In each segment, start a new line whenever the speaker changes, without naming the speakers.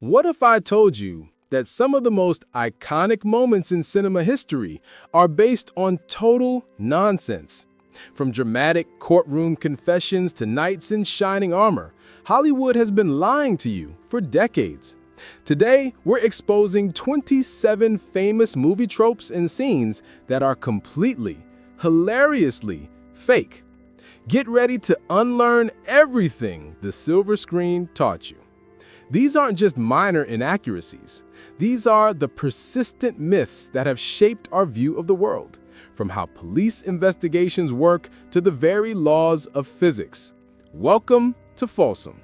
What if I told you that some of the most iconic moments in cinema history are based on total nonsense? From dramatic courtroom confessions to knights in shining armor, Hollywood has been lying to you for decades. Today, we're exposing 27 famous movie tropes and scenes that are completely, hilariously fake. Get ready to unlearn everything the silver screen taught you. These aren't just minor inaccuracies. These are the persistent myths that have shaped our view of the world, from how police investigations work to the very laws of physics. Welcome to Falsum,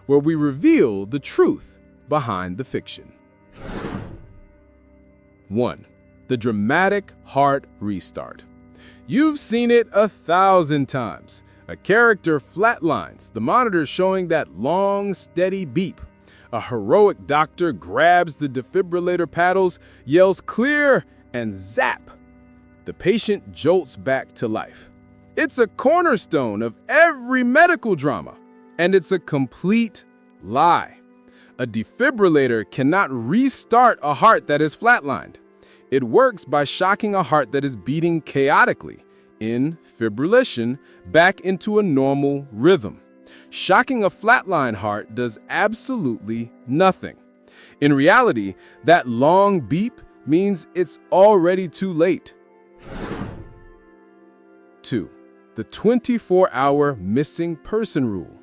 where we reveal the truth behind the fiction. 1. The dramatic heart restart. You've seen it 1,000 times. A character flatlines, the monitor showing that long, steady beep. A heroic doctor grabs the defibrillator paddles, yells clear, and zap. The patient jolts back to life. It's a cornerstone of every medical drama, and it's a complete lie. A defibrillator cannot restart a heart that is flatlined. It works by shocking a heart that is beating chaotically, in fibrillation, back into a normal rhythm. Shocking a flatline heart does absolutely nothing. In reality, that long beep means it's already too late. 2. The 24-hour missing person rule.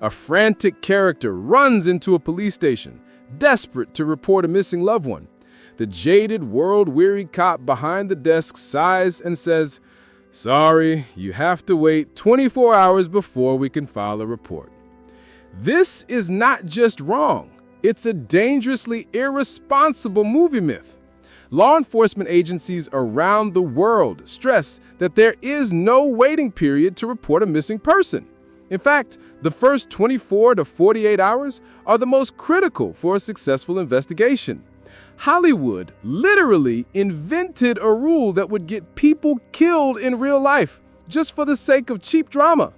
A frantic character runs into a police station, desperate to report a missing loved one. The jaded, world-weary cop behind the desk sighs and says, "Sorry, you have to wait 24 hours before we can file a report." This is not just wrong, it's a dangerously irresponsible movie myth. Law enforcement agencies around the world stress that there is no waiting period to report a missing person. In fact, the first 24 to 48 hours are the most critical for a successful investigation. Hollywood literally invented a rule that would get people killed in real life just for the sake of cheap drama.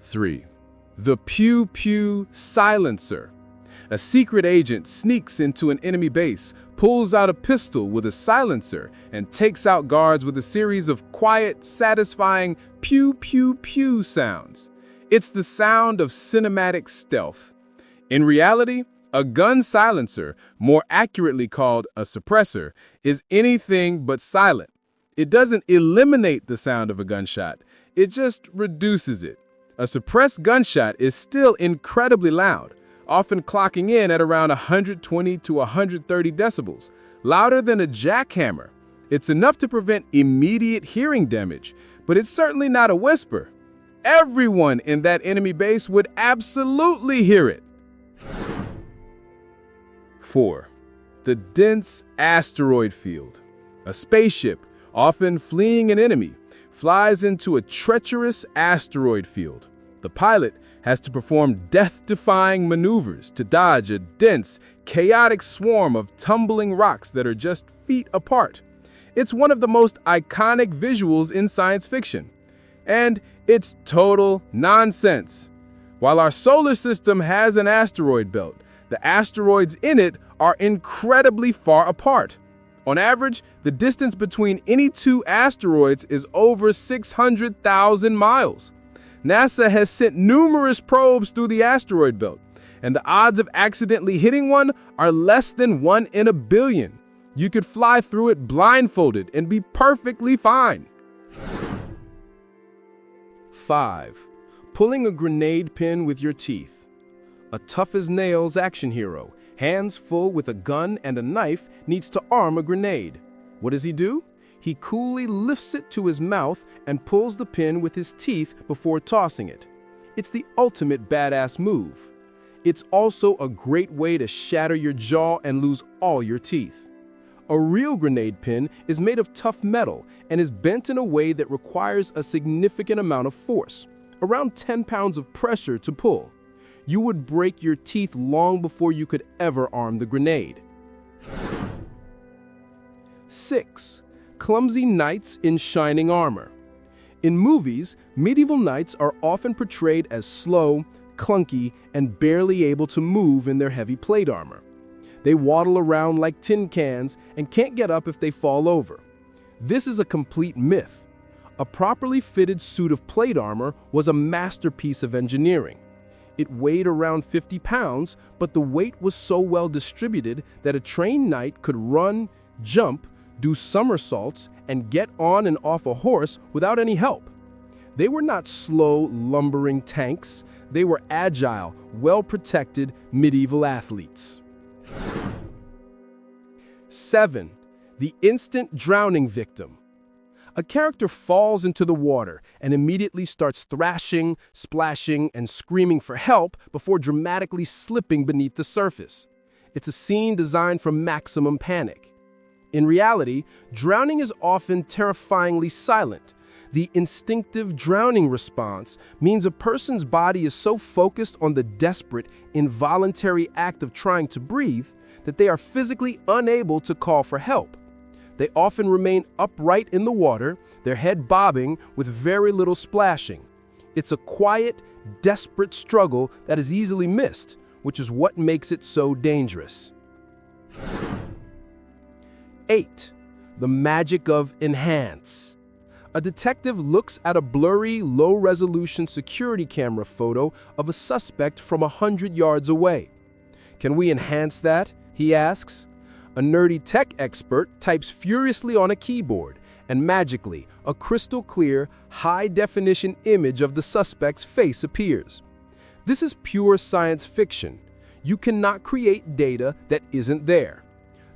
3. The pew pew silencer. A secret agent sneaks into an enemy base, pulls out a pistol with a silencer, and takes out guards with a series of quiet, satisfying pew pew pew sounds. It's the sound of cinematic stealth. In reality, a gun silencer, more accurately called a suppressor, is anything but silent. It doesn't eliminate the sound of a gunshot, it just reduces it. A suppressed gunshot is still incredibly loud, often clocking in at around 120 to 130 decibels, louder than a jackhammer. It's enough to prevent immediate hearing damage, but it's certainly not a whisper. Everyone in that enemy base would absolutely hear it. 4. The dense asteroid field. A spaceship, often fleeing an enemy, flies into a treacherous asteroid field. The pilot has to perform death-defying maneuvers to dodge a dense, chaotic swarm of tumbling rocks that are just feet apart. It's one of the most iconic visuals in science fiction. And it's total nonsense. While our solar system has an asteroid belt, the asteroids in it are incredibly far apart. On average, the distance between any two asteroids is over 600,000 miles. NASA has sent numerous probes through the asteroid belt, and the odds of accidentally hitting one are less than 1 in a billion. You could fly through it blindfolded and be perfectly fine. 5. Pulling a grenade pin with your teeth. A tough-as-nails action hero, hands full with a gun and a knife, needs to arm a grenade. What does he do? He coolly lifts it to his mouth and pulls the pin with his teeth before tossing it. It's the ultimate badass move. It's also a great way to shatter your jaw and lose all your teeth. A real grenade pin is made of tough metal and is bent in a way that requires a significant amount of force, around 10 pounds of pressure to pull. You would break your teeth long before you could ever arm the grenade. 6. Clumsy knights in shining armor. In movies, medieval knights are often portrayed as slow, clunky and barely able to move in their heavy plate armor. They waddle around like tin cans and can't get up if they fall over. This is a complete myth. A properly fitted suit of plate armor was a masterpiece of engineering. It weighed around 50 pounds, but the weight was so well distributed that a trained knight could run, jump, do somersaults, and get on and off a horse without any help. They were not slow, lumbering tanks. They were agile, well-protected medieval athletes. 7. The instant drowning victim. A character falls into the water and immediately starts thrashing, splashing, and screaming for help before dramatically slipping beneath the surface. It's a scene designed for maximum panic. In reality, drowning is often terrifyingly silent. The instinctive drowning response means a person's body is so focused on the desperate, involuntary act of trying to breathe that they are physically unable to call for help. They often remain upright in the water, their head bobbing with very little splashing. It's a quiet, desperate struggle that is easily missed, which is what makes it so dangerous. 8. The magic of enhance. A detective looks at a blurry, low-resolution security camera photo of a suspect from 100 yards away. "Can we enhance that?" he asks. A nerdy tech expert types furiously on a keyboard, and magically, a crystal-clear, high-definition image of the suspect's face appears. This is pure science fiction. You cannot create data that isn't there.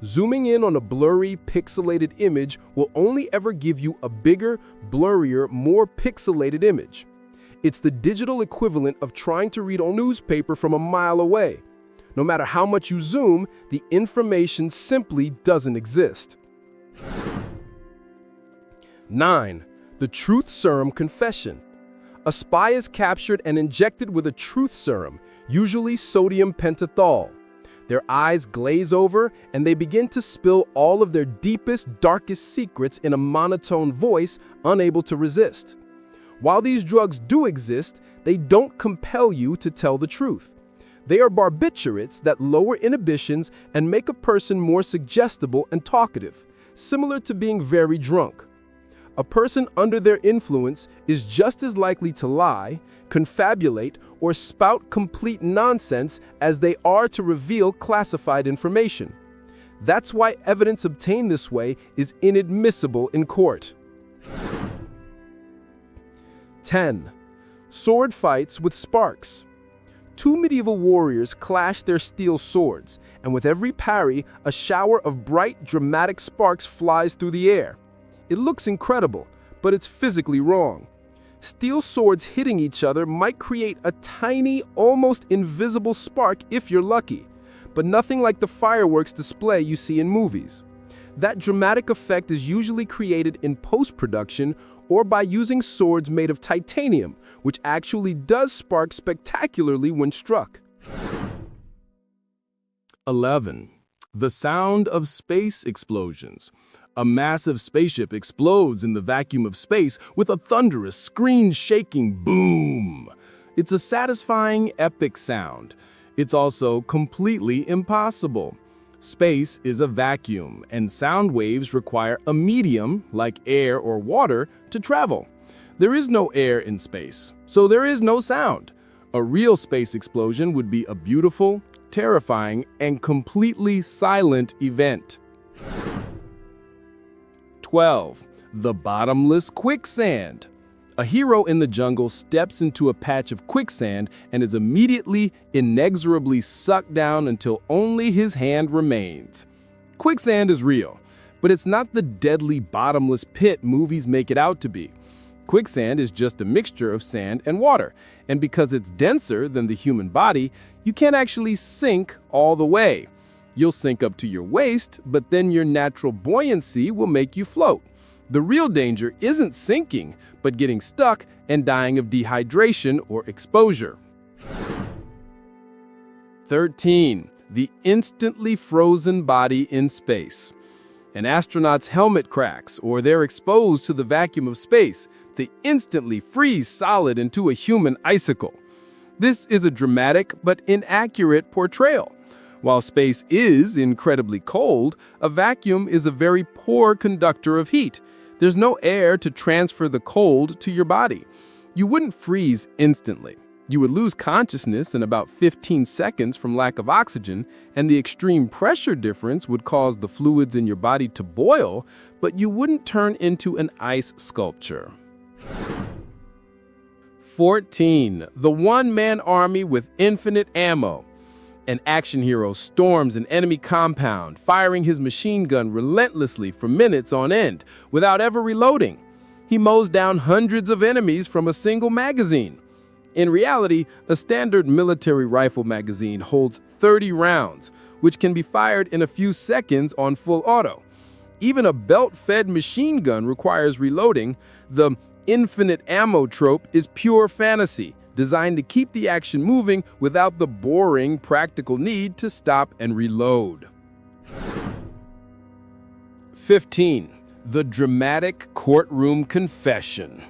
Zooming in on a blurry, pixelated image will only ever give you a bigger, blurrier, more pixelated image. It's the digital equivalent of trying to read a newspaper from a mile away. No matter how much you zoom, the information simply doesn't exist. 9. The truth serum confession. A spy is captured and injected with a truth serum, usually sodium pentothal. Their eyes glaze over and they begin to spill all of their deepest, darkest secrets in a monotone voice, unable to resist. While these drugs do exist, they don't compel you to tell the truth. They are barbiturates that lower inhibitions and make a person more suggestible and talkative, similar to being very drunk. A person under their influence is just as likely to lie, confabulate, or spout complete nonsense as they are to reveal classified information. That's why evidence obtained this way is inadmissible in court. 10. Sword fights with sparks. Two medieval warriors clash their steel swords, and with every parry, a shower of bright, dramatic sparks flies through the air. It looks incredible, but it's physically wrong. Steel swords hitting each other might create a tiny, almost invisible spark if you're lucky, but nothing like the fireworks display you see in movies. That dramatic effect is usually created in post-production or by using swords made of titanium, which actually does spark spectacularly when struck. 11. The sound of space explosions. A massive spaceship explodes in the vacuum of space with a thunderous, screen-shaking boom. It's a satisfying, epic sound. It's also completely impossible. Space is a vacuum, and sound waves require a medium, like air or water, to travel. There is no air in space, so there is no sound. A real space explosion would be a beautiful, terrifying, and completely silent event. 12. The bottomless quicksand. A hero in the jungle steps into a patch of quicksand and is immediately, inexorably sucked down until only his hand remains. Quicksand is real, but it's not the deadly bottomless pit movies make it out to be. Quicksand is just a mixture of sand and water, and because it's denser than the human body, you can't actually sink all the way. You'll sink up to your waist, but then your natural buoyancy will make you float. The real danger isn't sinking, but getting stuck and dying of dehydration or exposure. 13. The instantly frozen body in space. An astronaut's helmet cracks or they're exposed to the vacuum of space. They instantly freeze solid into a human icicle. This is a dramatic but inaccurate portrayal. While space is incredibly cold, a vacuum is a very poor conductor of heat. There's no air to transfer the cold to your body. You wouldn't freeze instantly. You would lose consciousness in about 15 seconds from lack of oxygen, and the extreme pressure difference would cause the fluids in your body to boil, but you wouldn't turn into an ice sculpture. 14. The one-man army with infinite ammo. An action hero storms an enemy compound, firing his machine gun relentlessly for minutes on end, without ever reloading. He mows down hundreds of enemies from a single magazine. In reality, a standard military rifle magazine holds 30 rounds, which can be fired in a few seconds on full auto. Even a belt-fed machine gun requires reloading. The infinite ammo trope is pure fantasy, designed to keep the action moving without the boring practical need to stop and reload. 15. The dramatic courtroom confession.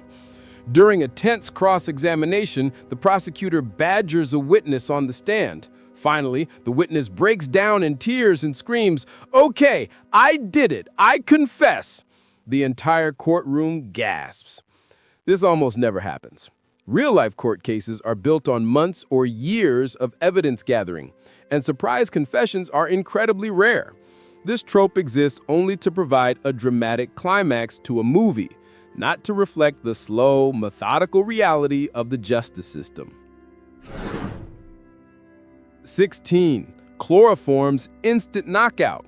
During a tense cross-examination, the prosecutor badgers a witness on the stand. Finally, the witness breaks down in tears and screams, "Okay, I did it. I confess." The entire courtroom gasps. This almost never happens. Real-life court cases are built on months or years of evidence gathering, and surprise confessions are incredibly rare. This trope exists only to provide a dramatic climax to a movie, not to reflect the slow, methodical reality of the justice system. 16. Chloroform's instant knockout.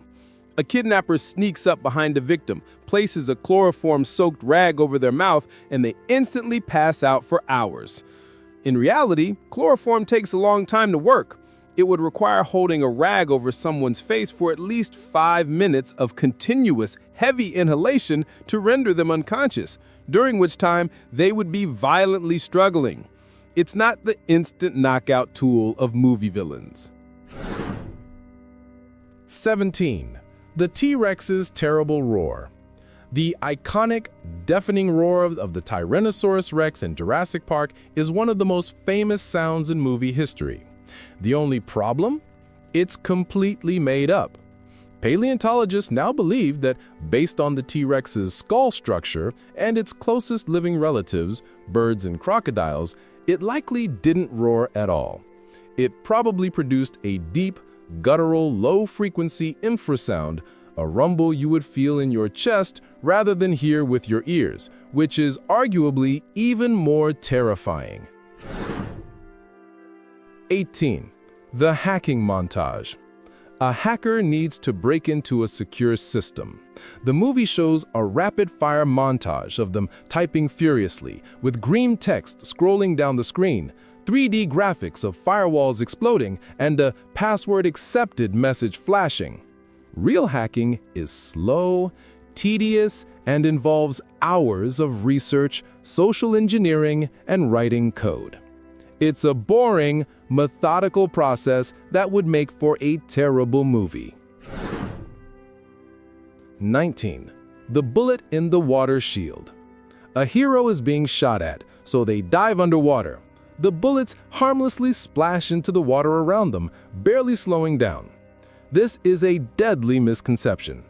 A kidnapper sneaks up behind a victim, places a chloroform-soaked rag over their mouth, and they instantly pass out for hours. In reality, chloroform takes a long time to work. It would require holding a rag over someone's face for at least 5 minutes of continuous, heavy inhalation to render them unconscious, during which time they would be violently struggling. It's not the instant knockout tool of movie villains.
17. The T-Rex's terrible roar. The iconic, deafening roar of the Tyrannosaurus Rex in Jurassic Park is one of the most famous sounds in movie history. The only problem? It's completely made up. Paleontologists now believe that, based on the T-Rex's skull structure and its closest living relatives, birds and crocodiles, it likely didn't roar at all. It probably produced a deep, guttural, low-frequency infrasound, a rumble you would feel in your chest rather than hear with your ears, which is arguably even more terrifying. 18. The hacking montage. A hacker needs to break into a secure system. The movie shows a rapid-fire montage of them typing furiously, with green text scrolling down the screen, 3D graphics of firewalls exploding, and a password-accepted message flashing. Real hacking is slow, tedious, and involves hours of research, social engineering, and writing code. It's a boring, methodical process that would make for a terrible movie. 19. The bullet in the water shield. A hero is being shot at, so they dive underwater. The bullets harmlessly splash into the water around them, barely slowing down. This is a deadly misconception.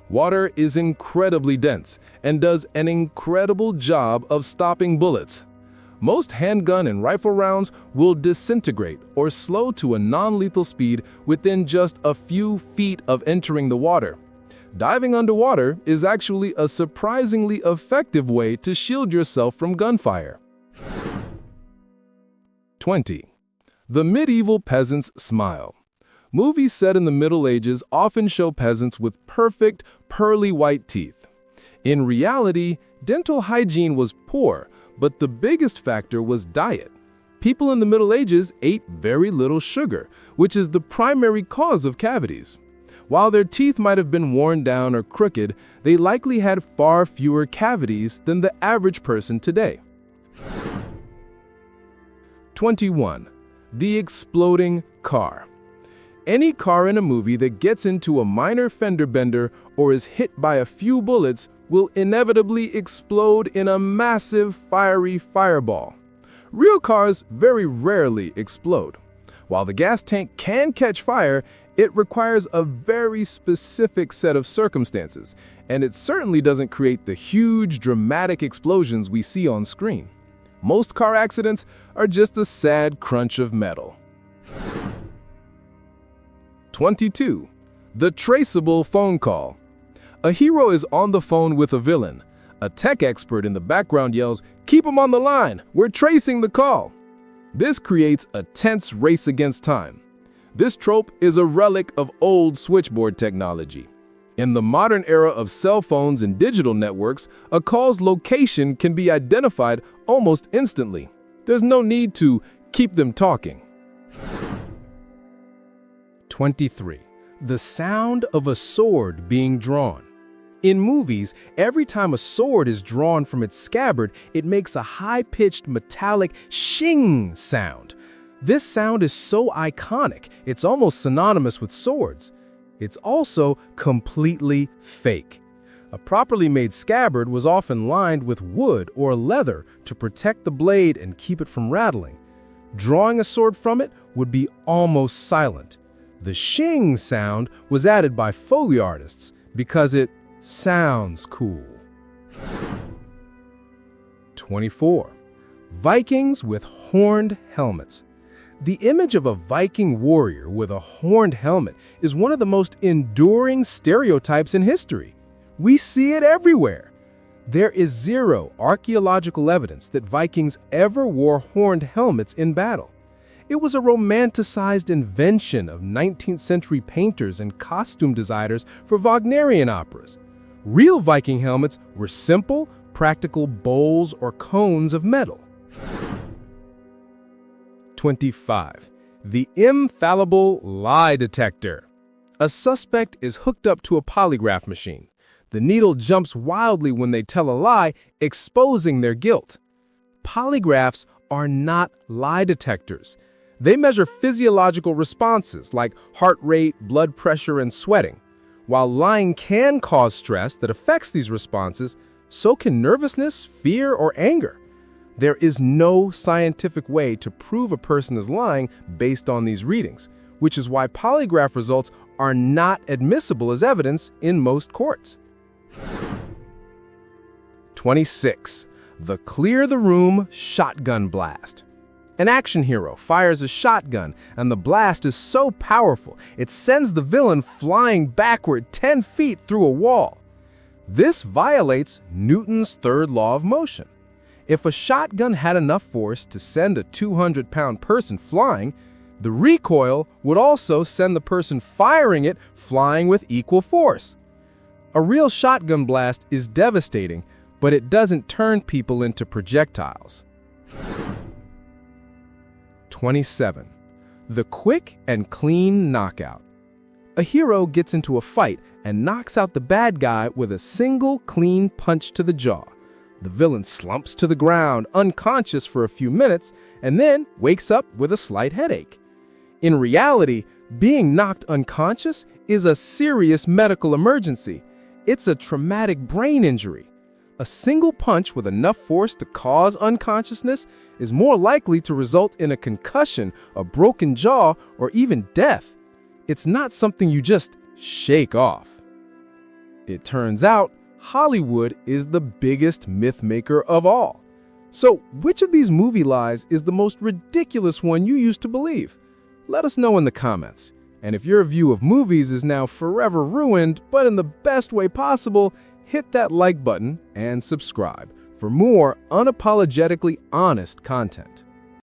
Water is incredibly dense and does an incredible job of stopping bullets. Most handgun and rifle rounds will disintegrate or slow to a non-lethal speed within just a few feet of entering the water. Diving underwater is actually a surprisingly effective way to shield yourself from gunfire. 20. The medieval peasant's smile. Movies set in the Middle Ages often show peasants with perfect, pearly white teeth. In reality, dental hygiene was poor, but the biggest factor was diet. People in the Middle Ages ate very little sugar, which is the primary cause of cavities. While their teeth might have been worn down or crooked, they likely had far fewer cavities than the average person today. 21. The exploding car. Any car in a movie that gets into a minor fender bender or is hit by a few bullets will inevitably explode in a massive fiery fireball.
Real cars very rarely explode. While the gas tank can catch fire, it requires a very specific set of circumstances, and it certainly doesn't create the huge, dramatic explosions we see on screen. Most car accidents are just a sad crunch of metal. 22. The traceable phone call. A hero is on the phone with a villain. A tech expert in the background yells, "Keep him on the line! We're tracing the call!" This creates a tense race against time. This trope is a relic of old switchboard technology. In the modern era of cell phones and digital networks, a call's location can be identified almost instantly. There's no need to keep them talking. 23. The sound of a sword being drawn. In movies, every time a sword is drawn from its scabbard, it makes a high-pitched metallic shing sound. This sound is so iconic, it's almost synonymous with swords. It's also completely fake. A properly made scabbard was often lined with wood or leather to protect the blade and keep it from rattling. Drawing a sword from it would be almost silent. The shing sound was added by Foley artists because it sounds cool. 24. Vikings with horned helmets. The image of a Viking warrior with a horned helmet is one of the most enduring stereotypes in history. We see it everywhere. There is zero archaeological evidence that Vikings ever wore horned helmets in battle. It was a romanticized invention of 19th century painters and costume designers for Wagnerian operas. Real Viking helmets were simple, practical bowls or cones of metal. 25. The infallible lie detector. A suspect is hooked up to a polygraph machine. The needle jumps wildly when they tell a lie, exposing their guilt. Polygraphs are not lie detectors. They measure physiological responses like heart rate, blood pressure, and sweating. While lying can cause stress that affects these responses, so can nervousness, fear, or anger. There is no scientific way to prove a person is lying based on these readings, which is why polygraph results are not admissible as evidence in most courts. 26. The clear the room shotgun blast. An action hero fires a shotgun, and the blast is so powerful it sends the villain flying backward 10 feet through a wall. This violates Newton's third law of motion. If a shotgun had enough force to send a 200-pound person flying, the recoil would also send the person firing it flying with equal force. A real shotgun blast is devastating, but it doesn't turn people into projectiles. 27. The quick and clean knockout. A hero gets into a fight and knocks out the bad guy with a single clean punch to the jaw. The villain slumps to the ground, unconscious for a few minutes, and then wakes up with a slight headache. In reality, being knocked unconscious is a serious medical emergency. It's a traumatic brain injury. A single punch with enough force to cause unconsciousness is more likely to result in a concussion, a broken jaw, or even death. It's not something you just shake off. It turns out, Hollywood is the biggest myth maker of all. So, which of these movie lies is the most ridiculous one you used to believe? Let us know in the comments. And if your view of movies is now forever ruined, but in the best way possible, hit that like button and subscribe for more unapologetically honest content.